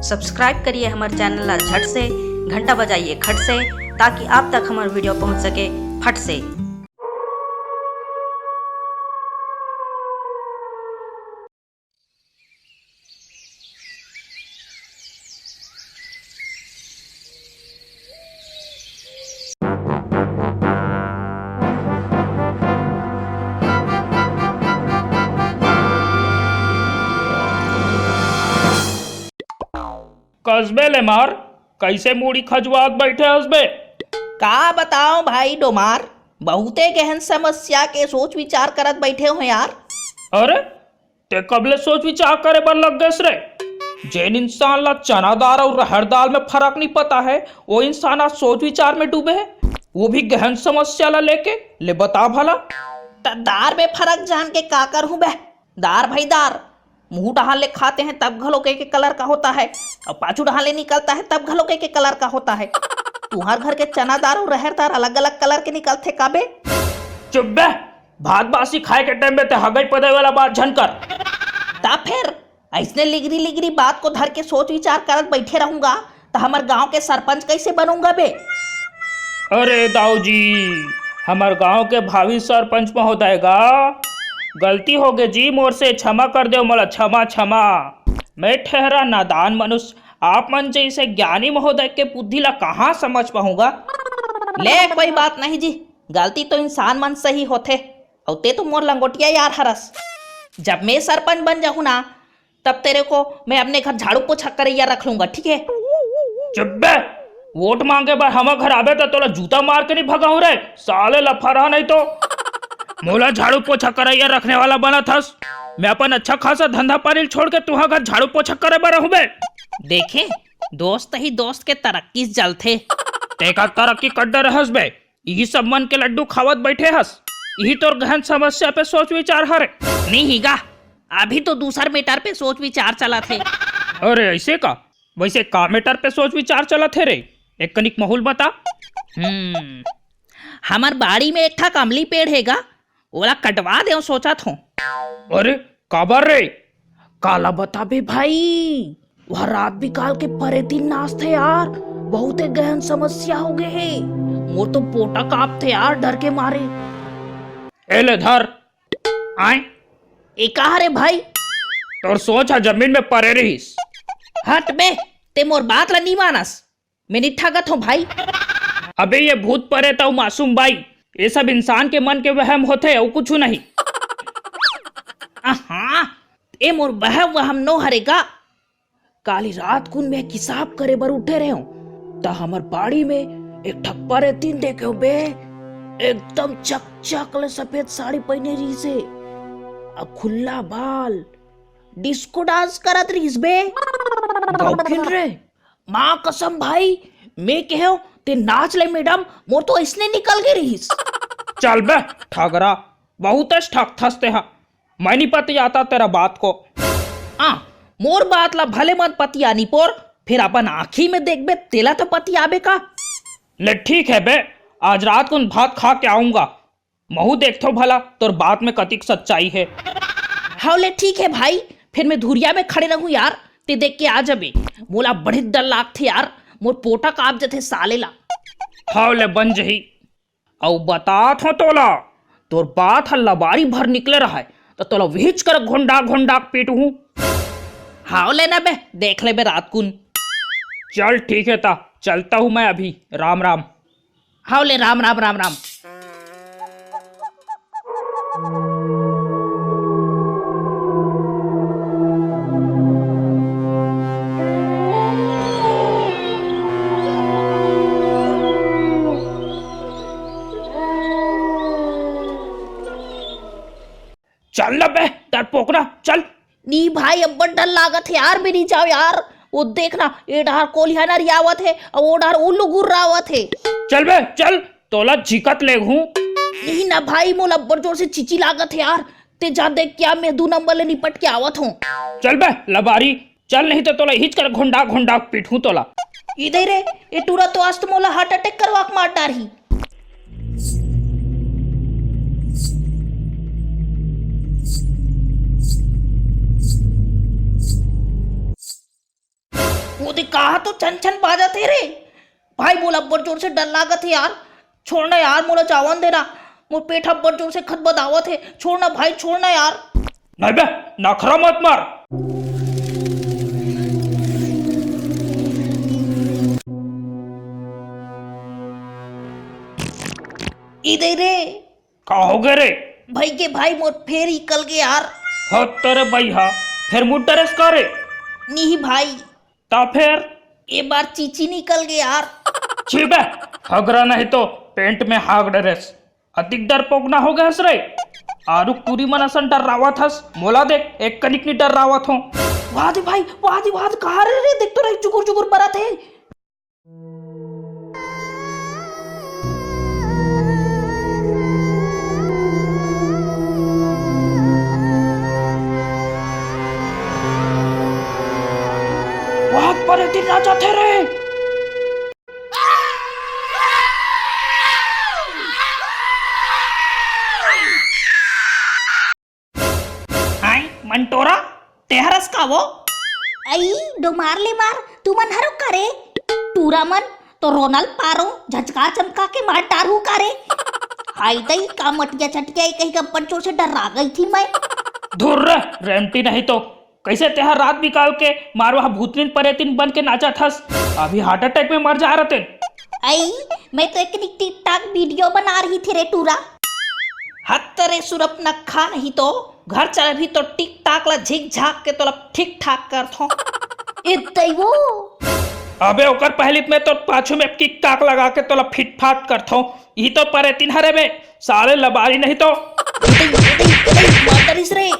Subscribe करिए हमारे channel ला झट से, घंटा बजाइए खट से, ताकि आप तक हमारे वीडियो पहुंच सके फट से। कस्बे ले मार कैसे मूड़ी खजवात बैठे हसबे। का बताओ भाई डोमार, बहुते गहन समस्या के सोच विचार करत बैठे हो यार। अरे ते कबले सोच विचार करे बर लग गए रे। जेन इंसान ला चना दाल और रहर दाल में फर्क नहीं पता है, वो इंसान आज सोच विचार में डूबे है, वो भी गहन समस्या ला लेके। ले बता भला। दार में फर्क जान के का कर हूँ बे। दार भाई दार मुंह डहाले खाते हैं तब घलो के कलर का होता है, और पाछू डहाले निकलता है तब घलो के कलर का होता है। तुम्हार घर के चना दार और रहर दार अलग अलग कलर के निकलते काबे। चुप बे, भात बासी खाए के टाइम में ते हगई पदे वाला बात झनकर। ता फिर ऐसने लिगरी लिगरी बात को धर के सोच विचार करत बैठे रहूंगा तो हमार गांव के सरपंच कैसे बनूंगा बे। अरे दाऊ जी, हमार गांव के भावी सरपंच महोदय का गलती हो गई जी, मोर से क्षमा कर दो मला, क्षमा क्षमा। मैं ठहरा नादान मनुष्य, आप मन जैसे ज्ञानी महोदय के बुद्धि ला कहाँ समझ पाऊंगा। ले कोई बात नहीं जी, गलती तो इंसान मन से ही होते। और ते तो मोर लंगोटिया यार हरस। जब मैं सरपंच बन जाऊं ना, तब तेरे को मैं अपने घर झाड़ू पोछा करैया रख लूंगा, ठीक है। चुप बे, वोट मांगे बार हम घर आवे तो तोला जूता मार के नहीं भगाऊं रे साले लफड़ा। नहीं तो मोला झाड़ू पोछा करैया रखने वाला बना थस। मैं अपन अच्छा खासा धंधा पानी छोड़ के तुहा घर झाड़ू पोछा करे बर रहूं बे। देखे दोस्त ही दोस्त के तरक्की जल थे। तेका तरक्की कड्डा रहस बे, यही सब मन के लड्डू खावत बैठे हस। यही तोर गहन समस्या पे सोच विचार हरे। नहीं हीगा, अभी तो दूसर मैटर पे सोच विचार चला थे। अरे ऐसे का, वैसे का मैटर पे सोच विचार चला थे रे, एक कनिक माहौल बता। हमार बाड़ी में एक ठा कमली पेड़ हैगा, ओला कटवा दे सोचा था। अरे काबर रे। काला बता बे भाई, वह रात बिकाल के परे दिन नाच थे यार, बहुत गहन समस्या हो गए है। मोर तो पोटा काप थे यार डर के मारे। एले धर आए। ए कहा रे भाई, तोर सोच है जमीन में परे रहीस। हट बे, ते मोर बात ला नहीं मानस, मैं नहीं ठगत हूँ भाई। अबे ये भूत परे तो मासूम बाई, ये सब इंसान के मन के वहम होते और कुछ नहीं। हाँ, ए मोर वहम नो हरेगा। काली रात कुन में हिसाब करे बर उठे रहे हूँ, ता हमर बाड़ी में एक ठप्पा रे तीन देखे बे, एकदम चक ले सफेद साड़ी पहने रही से, अब खुला बाल, डिस्को डांस करत रहीस बे। गौकिन रे माँ कसम भाई, मैं कहो ते नाच ले मैडम, मोर तो इसने निकल गई रहीस। चल बे ठगरा, बहुत ठग थसते हैं, मैं नहीं पति आता तेरा बात को। मोर बात ला भले मत पति आनी पोर, फिर अपन आँखी में देख बे तेला तो पति आबे का। ले ठीक है बे, आज रात को भात खा के आऊंगा, महू देखो भला तोर बात में कतिक सच्चाई है। हाँ ले ठीक है भाई, फिर मैं धुरिया में खड़े रहूं यार, ते देख के आ जबे। मोला बड़ी डर लाग थे यार, मोर पोटा काप जथे साले ला। हाँ ले बन जही, औ बात हो तोला, तोर बात हल्ला बारी भर निकले रहा है, तो तोला विच कर घोंडा घोंडा पीटू। हाँ लेना बे, देख ले बे रात कुन। चल ठीक है ता, चलता हूं मैं अभी, राम राम। हाँ ले राम राम राम राम। चल ना बे डरपोकना, चल। नी भाई अब बड़ डर लागत है यार, मेरी जाओ यार। वो देखना ये डार कोलिया ना रियावत है और वो डार उल्लू गुर रावत है। चल बे चल, तोला झिकत ले हूं। नहीं ना भाई, मोला बड़ जोर से चिची लागत है यार, ते जा देख क्या मैं 2 नंबर ले निपट के आवत हूँ। चल बे लबारी, चल नहीं तो तोला हिच कर घोंडा घोंडा पीटू तोला। इधर रे, ये टूरा तो आज तो मोला हार्ट अटैक करवाक मार डारी। वो दे कहा तो छन छन बाजा थे रे भाई। बोला अब्बर जोर से डर लागत है यार। छोड़ना यार, मोला चावन देना। मोर पेट अब्बर जोर से खत बदावत है। छोड़ना भाई, छोड़ना यार। नहीं बे, नखरा मत मार। इधर रे का हो गए रे? भाई के भाई मोर फेर निकल गए यार। हो तेरे भैया, फिर मुड्डरेस करे नहीं भाई, ता फिर ये बार चीची निकल गए यार। छीबे, हगरा नहीं तो पेंट में हाग डरेस। अधिक डरपोक ना हो गए हस रे। आरु पूरी मनसन डर रावत हस। मोला देख, एक कनिक नी डर रावत हो। वाद भाई, वाद कहा रे? देख तो रही चुकुर चुकुर बरा थे। वाद पर एक दिन राजा थे रे। हाय मंटोरा, तेहरस का वो? आई डो मार ले मार, तू मन हरो करे टूरा मन तो रोनल पारो झचका चमका के मार टारू करे। आई दई का मटिया छटिया कहीं का पंचों से डरा गई थी मैं। धुर रे, रेमती नहीं तो कैसे तेहर रात निकाल के मारवा भूतनीन परेतीन बन के नाचा थस। अभी हार्ट अटैक में मर जा रहे थे। आई मैं तो एक टिक टाक वीडियो बना रही थी रे टूरा। हत्तरे सुरप न खा नहीं तो घर चले भी तो टिक टाक ला झिक झाक के तो ठीक ठाक कर थो। इतई वो अबे ओकर पहली में तो पाछू में किक टाक लगा के तो फिट फाट कर थो। ये तो परेतीन हरे में साले लबारी नहीं तो मातरिस रे।